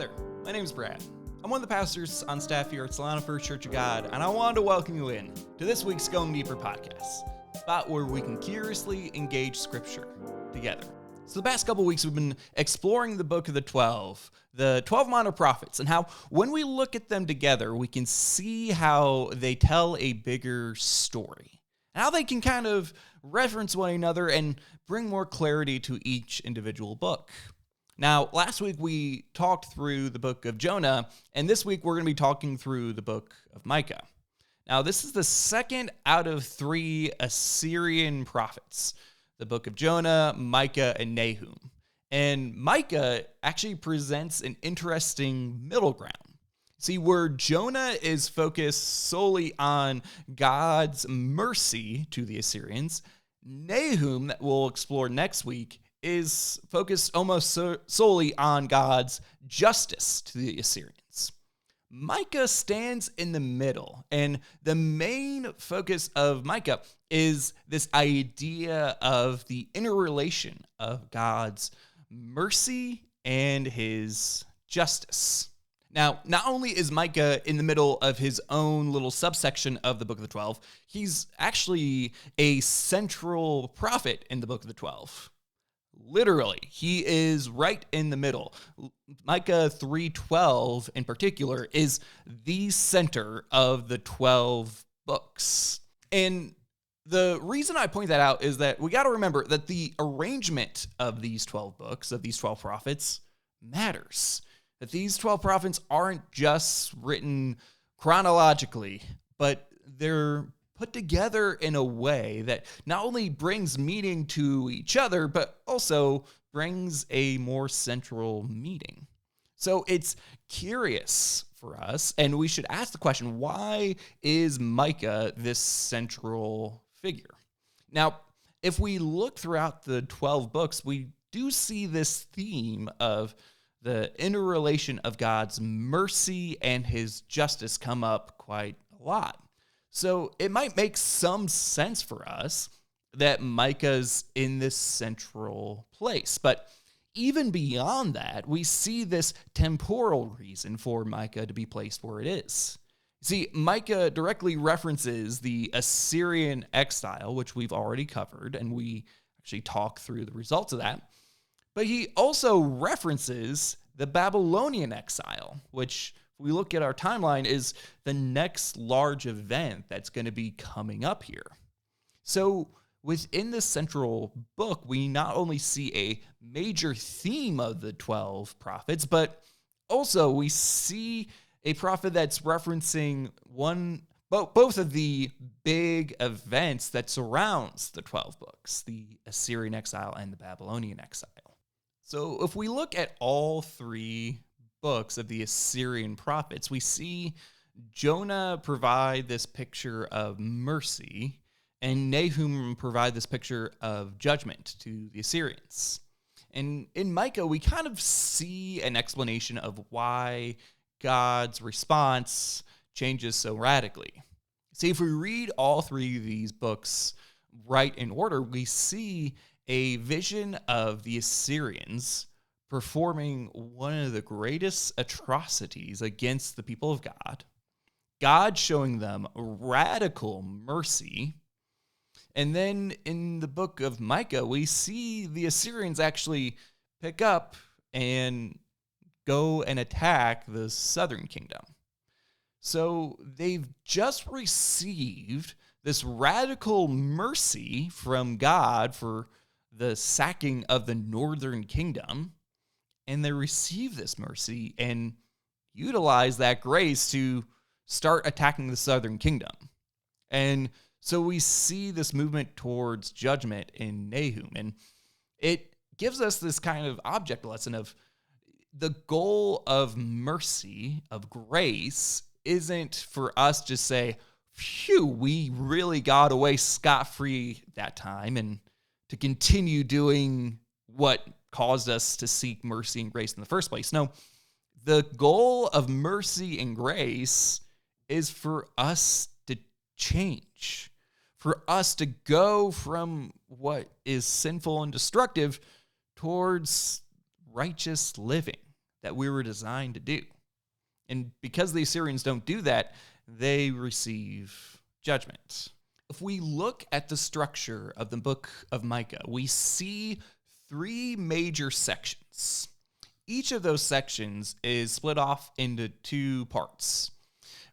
there, my name is Brad. I'm one of the pastors on staff here at Solana First Church of God, and I wanted to welcome you in to this week's Going Deeper podcast, a spot where we can curiously engage Scripture together. So the past couple weeks, we've been exploring the book of the 12 minor prophets, and how when we look at them together, we can see how they tell a bigger story, and how they can kind of reference one another and bring more clarity to each individual book. Now, last week we talked through the book of Jonah, and this week we're going to be talking through the book of Micah. Now, this is the second out of three Assyrian prophets, the book of Jonah, Micah, and Nahum. And Micah actually presents an interesting middle ground. See, where Jonah is focused solely on God's mercy to the Assyrians, Nahum, that we'll explore next week, is focused almost solely on God's justice to the Assyrians. Micah stands in the middle, and the main focus of Micah is this idea of the interrelation of God's mercy and his justice. Now, not only is Micah in the middle of his own little subsection of the Book of the 12, he's actually a central prophet in the Book of the 12. Literally, he is right in the middle. Micah 3:12 in particular is the center of the 12 books. And the reason I point that out is that we got to remember that the arrangement of these 12 books, of these 12 prophets, matters. That these 12 prophets aren't just written chronologically, but they're put together in a way that not only brings meaning to each other, but also brings a more central meaning. So it's curious for us, and we should ask the question, why is Micah this central figure? Now, if we look throughout the 12 books, we do see this theme of the interrelation of God's mercy and his justice come up quite a lot. So it might make some sense for us that Micah's in this central place. But even beyond that, we see this temporal reason for Micah to be placed where it is. See, Micah directly references the Assyrian exile, which we've already covered, and we actually talk through the results of that. But he also references the Babylonian exile, which we look at our timeline is the next large event that's going to be coming up here. So within this central book, we not only see a major theme of the 12 prophets, but also we see a prophet that's referencing both of the big events that surrounds the 12 books, the Assyrian exile and the Babylonian exile. So if we look at all three books of the Assyrian prophets, we see Jonah provide this picture of mercy, and Nahum provide this picture of judgment to the Assyrians. And in Micah, we kind of see an explanation of why God's response changes so radically. See, if we read all three of these books right in order, we see a vision of the Assyrians performing one of the greatest atrocities against the people of God, God showing them radical mercy. And then in the book of Micah, we see the Assyrians actually pick up and go and attack the southern kingdom. So they've just received this radical mercy from God for the sacking of the northern kingdom. And they receive this mercy and utilize that grace to start attacking the southern kingdom. And so we see this movement towards judgment in Nahum. And it gives us this kind of object lesson of the goal of mercy, of grace, isn't for us to say, phew, we really got away scot-free that time, and to continue doing what caused us to seek mercy and grace in the first place. No, the goal of mercy and grace is for us to change, for us to go from what is sinful and destructive towards righteous living, that we were designed to do. And because the Assyrians don't do that, they receive judgment. If we look at the structure of the book of Micah, we see three major sections. Each of those sections is split off into two parts.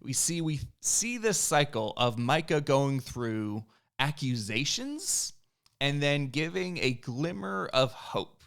We see this cycle of Micah going through accusations and then giving a glimmer of hope.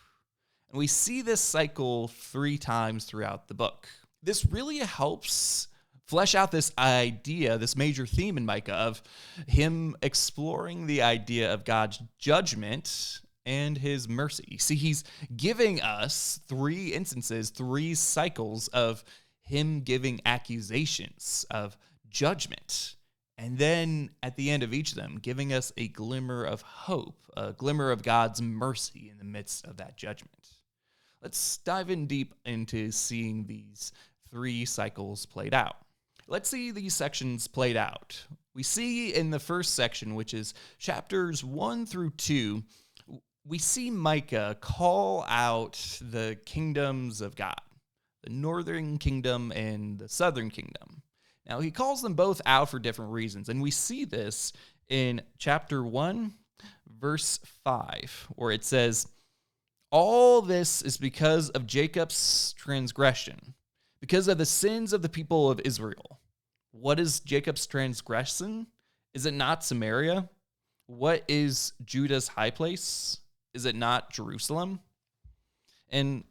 And we see this cycle 3 times throughout the book. This really helps flesh out this idea, this major theme in Micah of him exploring the idea of God's judgment and his mercy. See, he's giving us 3 instances, 3 cycles of him giving accusations of judgment. And then at the end of each of them, giving us a glimmer of hope, a glimmer of God's mercy in the midst of that judgment. Let's dive in deep into seeing these 3 cycles played out. Let's see these sections played out. We see in the first section, which is chapters 1 through 2, we see Micah call out the kingdoms of God, the northern kingdom and the southern kingdom. Now, he calls them both out for different reasons, and we see this in chapter 1, verse 5, where it says, "All this is because of Jacob's transgression, because of the sins of the people of Israel. What is Jacob's transgression? Is it not Samaria? What is Judah's high place? Is it not Jerusalem?" And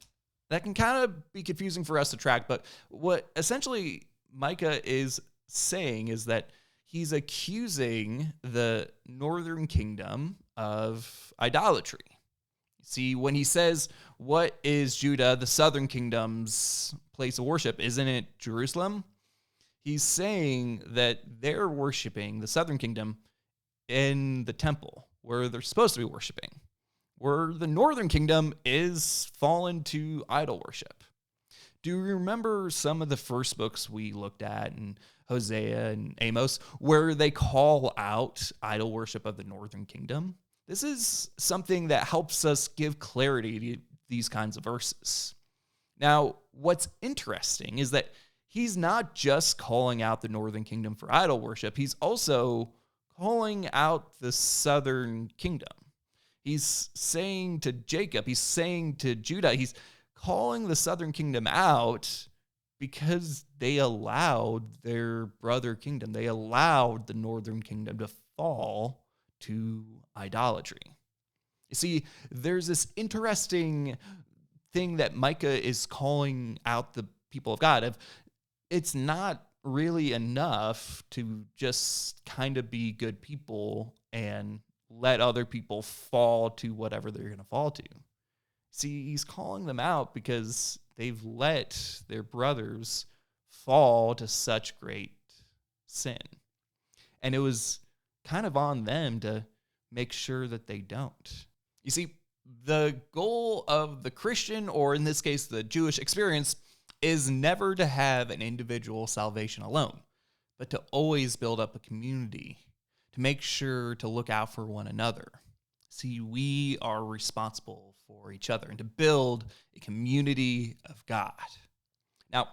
that can kind of be confusing for us to track, but what essentially Micah is saying is that he's accusing the northern kingdom of idolatry. See, when he says, "What is Judah, the southern kingdom's place of worship? Isn't it Jerusalem?" He's saying that they're worshiping the southern kingdom in the temple where they're supposed to be worshiping, where the northern kingdom is fallen to idol worship. Do you remember some of the first books we looked at in Hosea and Amos where they call out idol worship of the northern kingdom? This is something that helps us give clarity to these kinds of verses. Now, what's interesting is that he's not just calling out the northern kingdom for idol worship, he's also calling out the southern kingdom. He's saying to Jacob, he's saying to Judah, he's calling the southern kingdom out because they allowed their brother kingdom, they allowed the northern kingdom to fall to idolatry. You see, there's this interesting thing that Micah is calling out the people of God of, it's not really enough to just kind of be good people and let other people fall to whatever they're going to fall to. See, he's calling them out because they've let their brothers fall to such great sin. And it was kind of on them to make sure that they don't. You see, the goal of the Christian, or in this case, the Jewish experience, is never to have an individual salvation alone, but to always build up a community, to make sure to look out for one another. See, we are responsible for each other and to build a community of God. Now,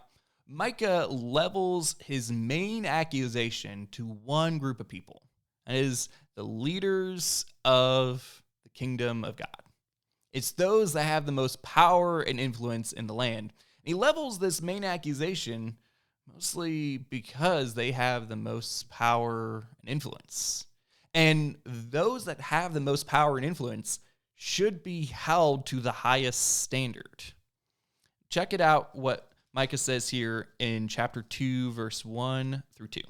Micah levels his main accusation to one group of people, and it is the leaders of the kingdom of God. It's those that have the most power and influence in the land. He levels this main accusation mostly because they have the most power and influence. And those that have the most power and influence should be held to the highest standard. Check it out what Micah says here in chapter 2, verse 1 through 2. It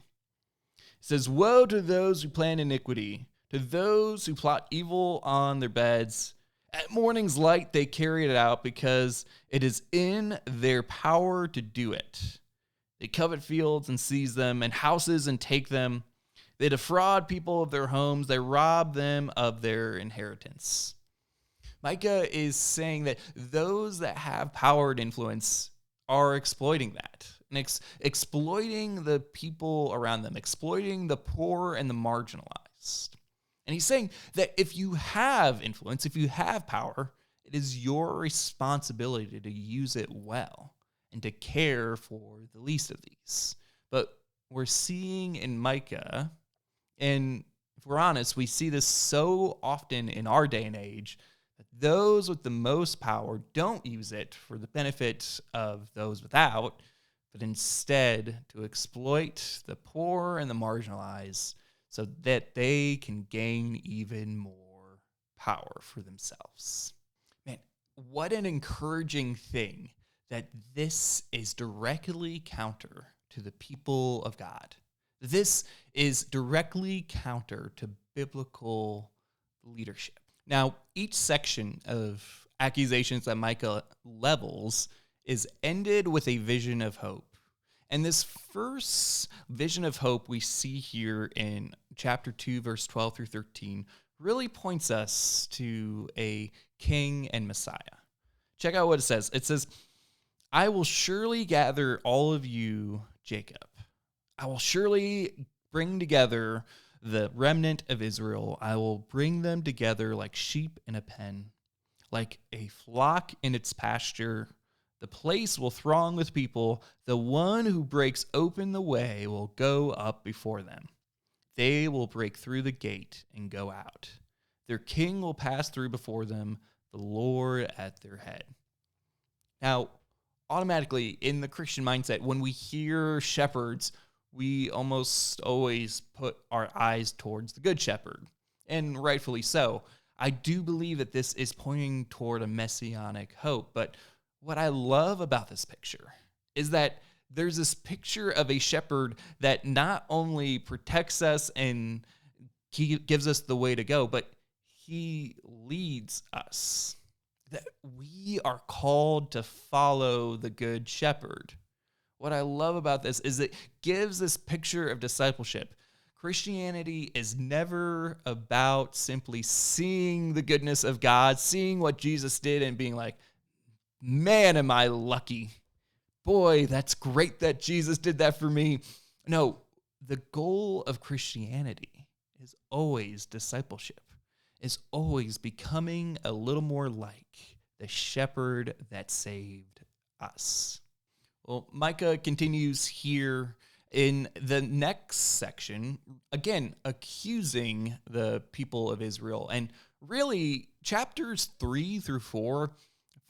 says, "Woe to those who plan iniquity, to those who plot evil on their beds. At morning's light they carry it out because it is in their power to do it. They covet fields and seize them, and houses and take them. They defraud people of their homes. They rob them of their inheritance." Micah is saying that those that have power and influence are exploiting that, and exploiting the people around them, exploiting the poor and the marginalized. And he's saying that if you have influence, if you have power, it is your responsibility to use it well, and to care for the least of these. But we're seeing in Micah, and if we're honest, we see this so often in our day and age, that those with the most power don't use it for the benefit of those without, but instead to exploit the poor and the marginalized so that they can gain even more power for themselves. Man, what an encouraging thing that this is directly counter to the people of God. This is directly counter to biblical leadership. Now, each section of accusations that Micah levels is ended with a vision of hope. And this first vision of hope we see here in chapter 2, verse 12 through 13, really points us to a king and Messiah. Check out what it says. It says, "I will surely gather all of you, Jacob. I will surely bring together the remnant of Israel. I will bring them together like sheep in a pen, like a flock in its pasture. The place will throng with people. The one who breaks open the way will go up before them. They will break through the gate and go out. Their king will pass through before them, the Lord at their head." Now, automatically in the Christian mindset, when we hear shepherds, we almost always put our eyes towards the good shepherd, and rightfully so. I do believe that this is pointing toward a messianic hope, but what I love about this picture is that there's this picture of a shepherd that not only protects us and he gives us the way to go, but he leads us. That we are called to follow the good shepherd. What I love about this is it gives this picture of discipleship. Christianity is never about simply seeing the goodness of God, seeing what Jesus did and being like, man, am I lucky. Boy, that's great that Jesus did that for me. No, the goal of Christianity is always discipleship, is always becoming a little more like the shepherd that saved us. Well, Micah continues here in the next section, again, accusing the people of Israel. And really, chapters 3 through 4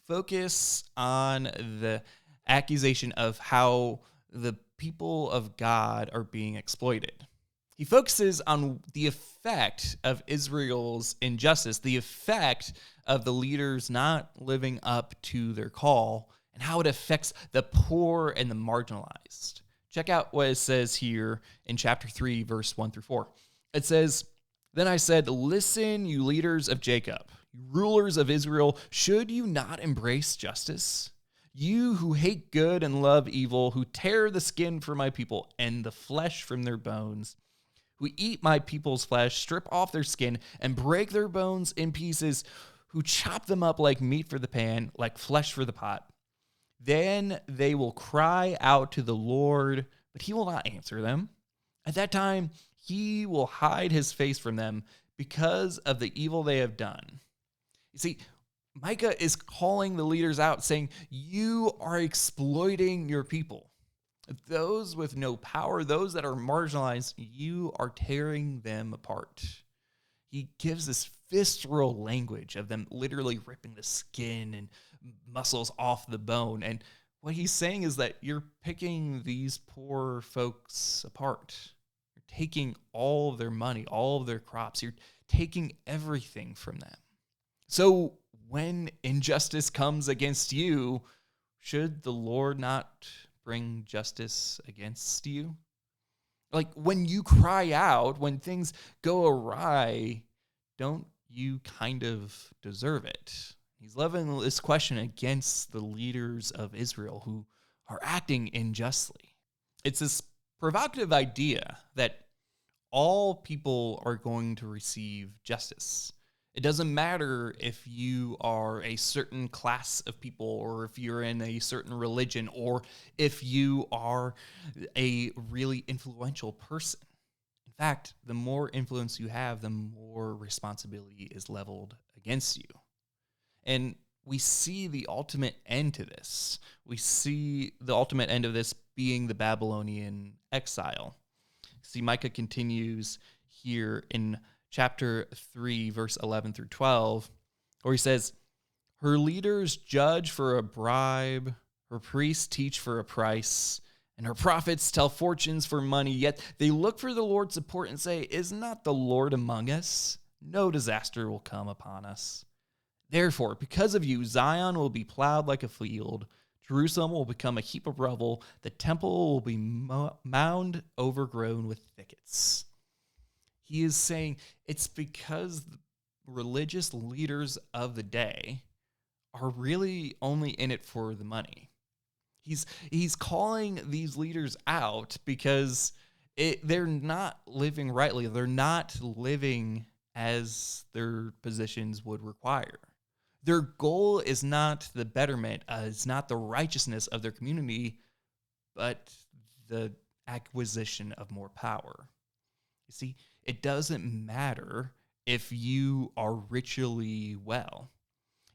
focus on the accusation of how the people of God are being exploited. He focuses on the effect of Israel's injustice, the effect of the leaders not living up to their call, and how it affects the poor and the marginalized. Check out what it says here in chapter 3, verse 1 through 4. It says, "Then I said, listen, you leaders of Jacob, you rulers of Israel, should you not embrace justice? You who hate good and love evil, who tear the skin from my people and the flesh from their bones, who eat my people's flesh, strip off their skin, and break their bones in pieces, who chop them up like meat for the pan, like flesh for the pot. Then they will cry out to the Lord, but he will not answer them. At that time, he will hide his face from them because of the evil they have done." You see, Micah is calling the leaders out, saying, you are exploiting your people. Those with no power, those that are marginalized, you are tearing them apart. He gives this visceral language of them literally ripping the skin and muscles off the bone. And what he's saying is that you're picking these poor folks apart. You're taking all of their money, all of their crops. You're taking everything from them. So when injustice comes against you, should the Lord not bring justice against you? Like when you cry out, when things go awry, don't you kind of deserve it? He's leveling this question against the leaders of Israel who are acting unjustly. It's this provocative idea that all people are going to receive justice. It doesn't matter if you are a certain class of people or if you're in a certain religion or if you are a really influential person. In fact, the more influence you have, the more responsibility is leveled against you. And we see the ultimate end to this. We see the ultimate end of this being the Babylonian exile. See, Micah continues here in chapter 3, verse 11 through 12, where he says, "Her leaders judge for a bribe, her priests teach for a price, and her prophets tell fortunes for money, yet they look for the Lord's support and say, 'Is not the Lord among us? No disaster will come upon us.' Therefore, because of you, Zion will be plowed like a field, Jerusalem will become a heap of rubble, the temple will be mound overgrown with thickets." He is saying it's because the religious leaders of the day are really only in it for the money. He's calling these leaders out because they're not living rightly. They're not living as their positions would require. Their goal is not the betterment, it's not the righteousness of their community, but the acquisition of more power. You see, it doesn't matter if you are ritually well.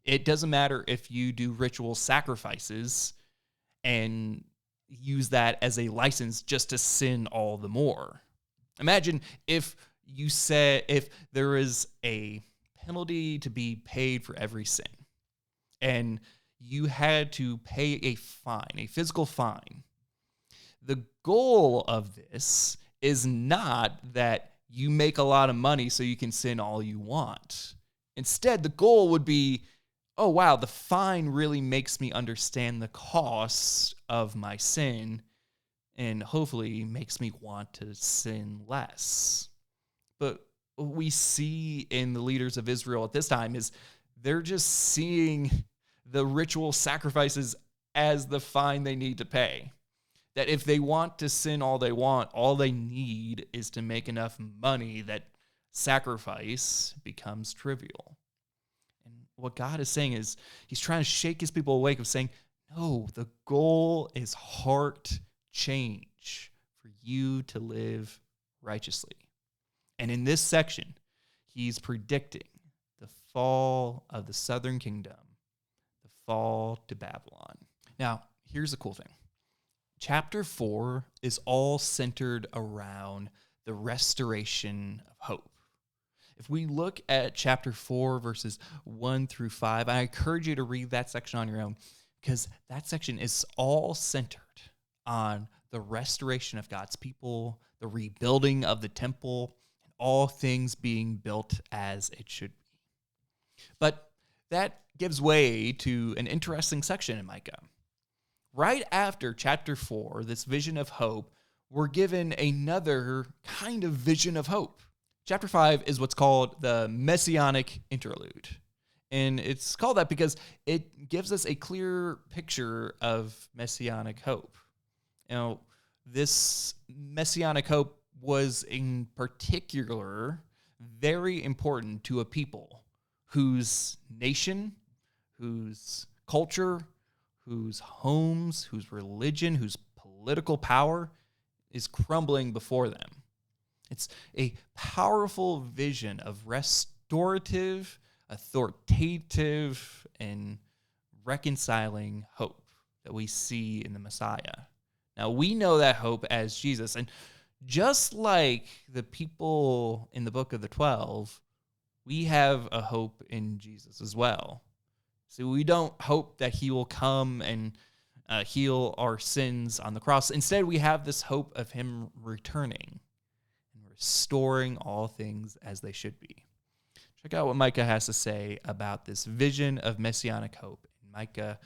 It doesn't matter if you do ritual sacrifices and use that as a license just to sin all the more. Imagine if there is a penalty to be paid for every sin, and you had to pay a fine, a physical fine. The goal of this is not that you make a lot of money so you can sin all you want. Instead, the goal would be, oh, wow, the fine really makes me understand the cost of my sin and hopefully makes me want to sin less. But what we see in the leaders of Israel at this time is they're just seeing the ritual sacrifices as the fine they need to pay. That if they want to sin all they want, all they need is to make enough money that sacrifice becomes trivial. And what God is saying is he's trying to shake his people awake of saying, no, the goal is heart change for you to live righteously. And in this section, he's predicting the fall of the southern kingdom, the fall to Babylon. Now, here's the cool thing. Chapter 4 is all centered around the restoration of hope. If we look at chapter 4, verses 1 through 5, I encourage you to read that section on your own because that section is all centered on the restoration of God's people, the rebuilding of the temple, and all things being built as it should be. But that gives way to an interesting section in Micah. Right after chapter 4, this vision of hope, we're given another kind of vision of hope. Chapter 5 is what's called the messianic interlude. And it's called that because it gives us a clear picture of messianic hope. Now, this messianic hope was in particular very important to a people whose nation, whose culture, whose homes, whose religion, whose political power is crumbling before them. It's a powerful vision of restorative, authoritative, and reconciling hope that we see in the Messiah. Now, we know that hope as Jesus, and just like the people in the book of the 12, we have a hope in Jesus as well. So we don't hope that he will come and heal our sins on the cross. Instead, we have this hope of him returning and restoring all things as they should be. Check out what Micah has to say about this vision of messianic hope in Micah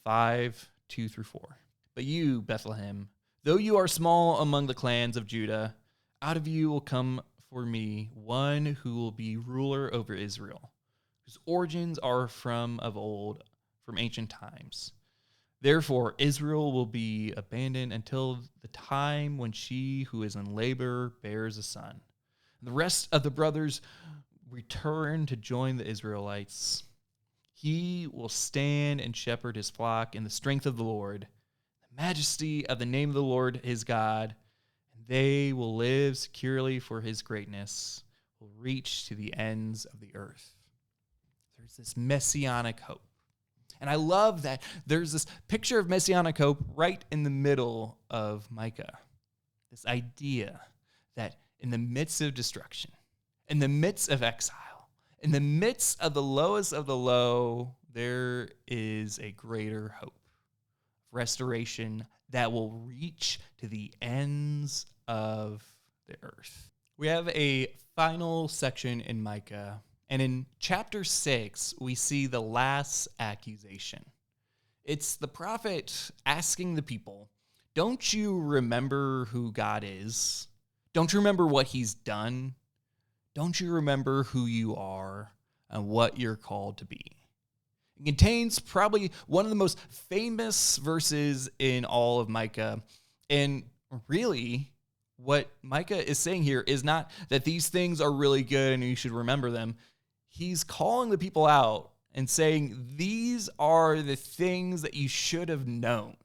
5, 2 through 4. "But you, Bethlehem, though you are small among the clans of Judah, out of you will come for me one who will be ruler over Israel, whose origins are from of old, from ancient times. Therefore, Israel will be abandoned until the time when she who is in labor bears a son. And the rest of the brothers return to join the Israelites. He will stand and shepherd his flock in the strength of the Lord, the majesty of the name of the Lord his God, and they will live securely for his greatness, will reach to the ends of the earth." There's this messianic hope. And I love that there's this picture of messianic hope right in the middle of Micah. This idea that in the midst of destruction, in the midst of exile, in the midst of the lowest of the low, there is a greater hope, restoration that will reach to the ends of the earth. We have a final section in Micah, and in chapter 6, we see the last accusation. It's the prophet asking the people, don't you remember who God is? Don't you remember what he's done? Don't you remember who you are and what you're called to be? It contains probably one of the most famous verses in all of Micah. And really, what Micah is saying here is not that these things are really good and you should remember them. He's calling the people out and saying, these are the things that you should have known.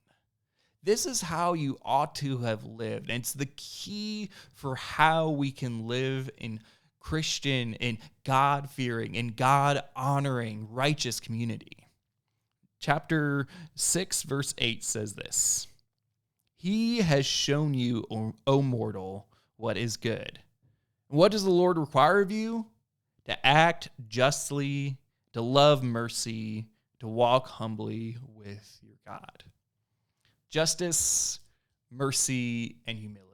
This is how you ought to have lived. And it's the key for how we can live in Christian and God-fearing and God-honoring righteous community. Chapter 6, verse 8 says this, He has shown you, O mortal, what is good. What does the Lord require of you? To act justly, to love mercy, to walk humbly with your God. Justice, mercy, and humility.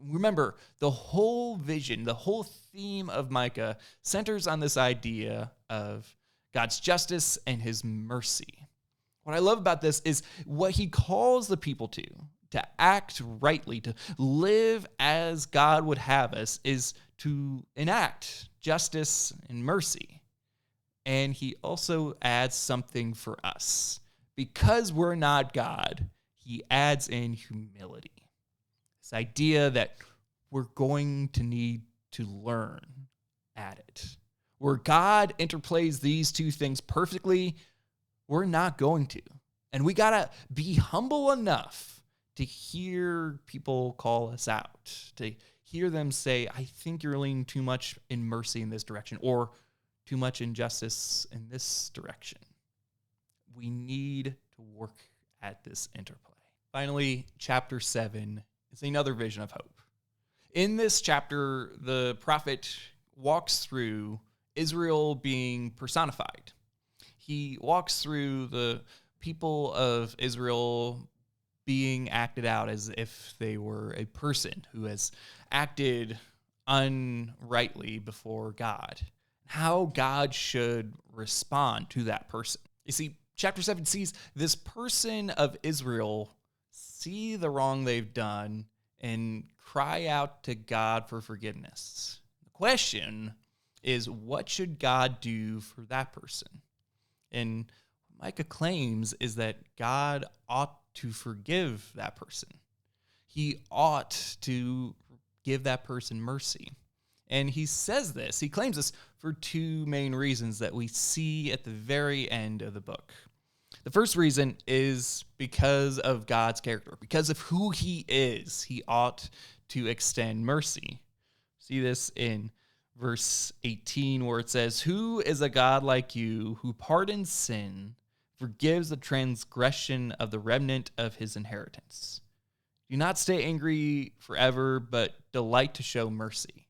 Remember, the whole vision, the whole theme of Micah centers on this idea of God's justice and his mercy. What I love about this is what he calls the people to act rightly, to live as God would have us, is to enact justice and mercy. And he also adds something for us. Because we're not God, he adds in humility. This idea that we're going to need to learn at it. Where God interplays these two things perfectly, we're not going to. And we got to be humble enough to hear people call us out, to hear them say, I think you're leaning too much in mercy in this direction, or too much injustice in this direction. We need to work at this interplay. Finally, chapter 7 is another vision of hope. In this chapter, the prophet walks through Israel being personified. He walks through the people of Israel being acted out as if they were a person who has acted unrightly before God. How God should respond to that person. You see, chapter 7 sees this person of Israel see the wrong they've done and cry out to God for forgiveness. The question is, what should God do for that person? And what Micah claims is that God ought to forgive that person. He ought to give that person mercy. And he says this, he claims this for two main reasons that we see at the very end of the book. The first reason is because of God's character, because of who he is, he ought to extend mercy. See this in verse 18 where it says, Who is a God like you who pardons sin, forgives the transgression of the remnant of his inheritance? Do not stay angry forever, but delight to show mercy.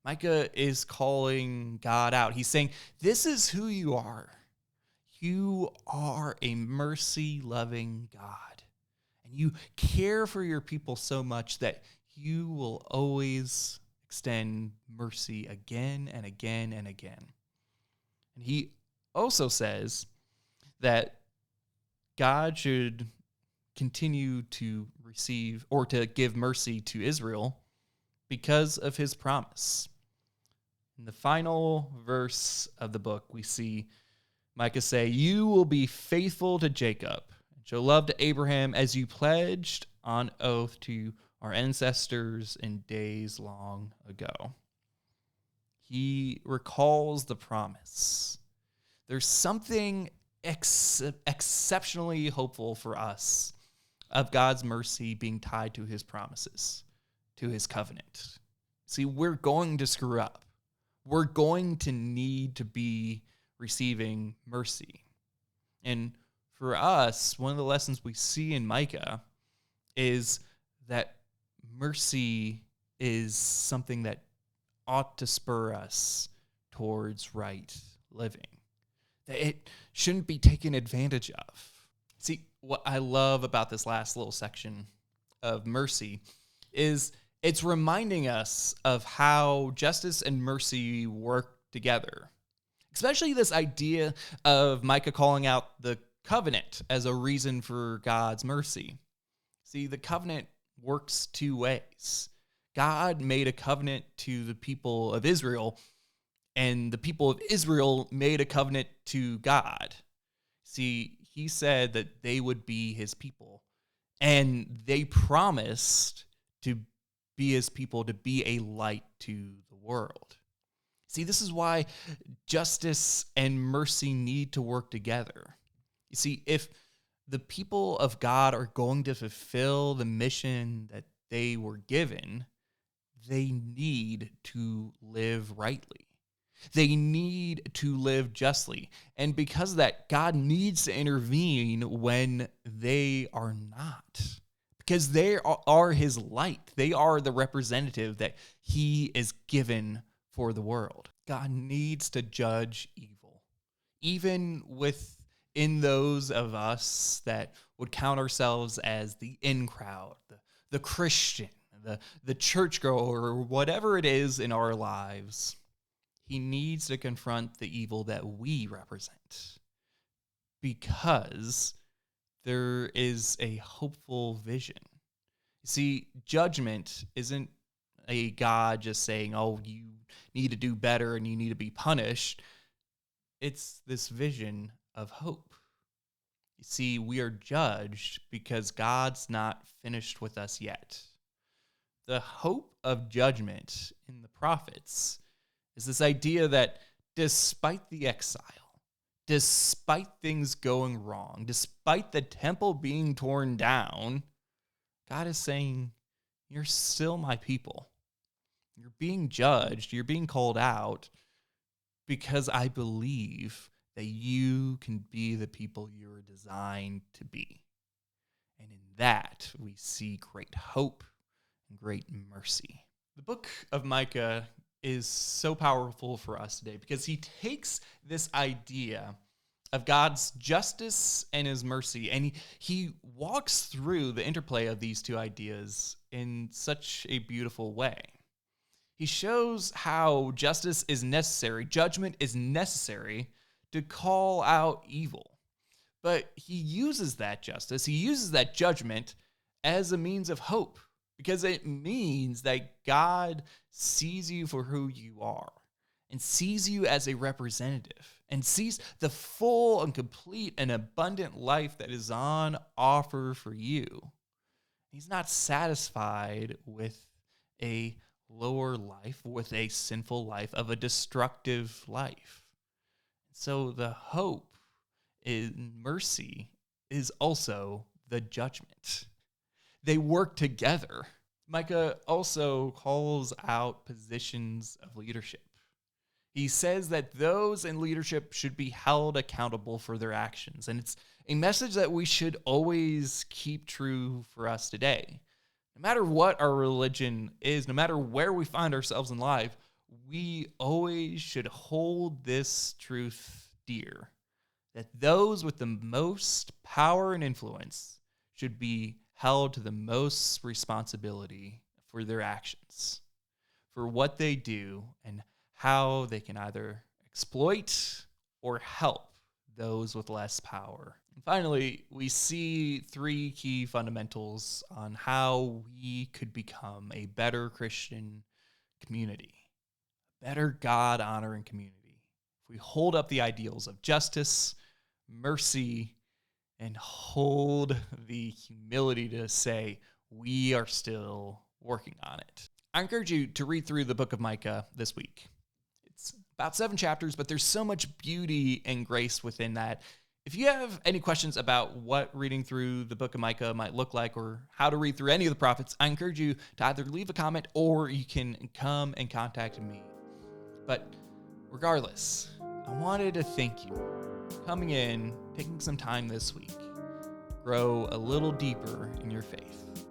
Micah is calling God out. He's saying, this is who you are. You are a mercy-loving God. And you care for your people so much that you will always extend mercy again and again and again. And he also says that God should continue to receive or to give mercy to Israel because of his promise. In the final verse of the book, we see Micah say, You will be faithful to Jacob and show love to Abraham as you pledged on oath to our ancestors in days long ago. He recalls the promise. There's something exceptionally hopeful for us of God's mercy being tied to his promises, to his covenant. See, we're going to screw up. We're going to need to be receiving mercy. And for us, one of the lessons we see in Micah is that mercy is something that ought to spur us towards right living, that it shouldn't be taken advantage of. See, what I love about this last little section of mercy is it's reminding us of how justice and mercy work together, especially this idea of Micah calling out the covenant as a reason for God's mercy. See, the covenant works two ways. God made a covenant to the people of Israel, and the people of Israel made a covenant to God. See, he said that they would be his people, and they promised to be his people, to be a light to the world. See, this is why justice and mercy need to work together. You see, if the people of God are going to fulfill the mission that they were given, they need to live rightly. They need to live justly. And because of that, God needs to intervene when they are not. Because they are his light. They are the representative that he is given for the world. God needs to judge evil, even within those of us that would count ourselves as the in crowd, the Christian, the churchgoer, or whatever it is in our lives. He needs to confront the evil that we represent, because there is a hopeful vision. See, judgment isn't a God just saying, oh, you need to do better and you need to be punished. It's this vision of hope. You see, we are judged because God's not finished with us yet. The hope of judgment in the prophets is this idea that despite the exile, despite things going wrong, despite the temple being torn down, God is saying, you're still my people. You're being judged, you're being called out, because I believe that you can be the people you're designed to be. And in that, we see great hope and great mercy. The book of Micah is so powerful for us today because he takes this idea of God's justice and his mercy, and he walks through the interplay of these two ideas in such a beautiful way. He shows how justice is necessary, judgment is necessary to call out evil. But he uses that justice, he uses that judgment as a means of hope, because it means that God sees you for who you are and sees you as a representative and sees the full and complete and abundant life that is on offer for you. He's not satisfied with a lower life, with a sinful life, of a destructive life. So the hope in mercy is also the judgment. They work together. Micah also calls out positions of leadership. He says that those in leadership should be held accountable for their actions. And it's a message that we should always keep true for us today. No matter what our religion is, no matter where we find ourselves in life, we always should hold this truth dear, that those with the most power and influence should be held to the most responsibility for their actions, for what they do and how they can either exploit or help those with less power. And finally, we see three key fundamentals on how we could become a better Christian community, a better God-honoring community. If we hold up the ideals of justice, mercy, and hold the humility to say, we are still working on it. I encourage you to read through the book of Micah this week. It's about 7 chapters, but there's so much beauty and grace within that. If you have any questions about what reading through the book of Micah might look like or how to read through any of the prophets, I encourage you to either leave a comment or you can come and contact me. But regardless, I wanted to thank you coming in, taking some time this week, grow a little deeper in your faith.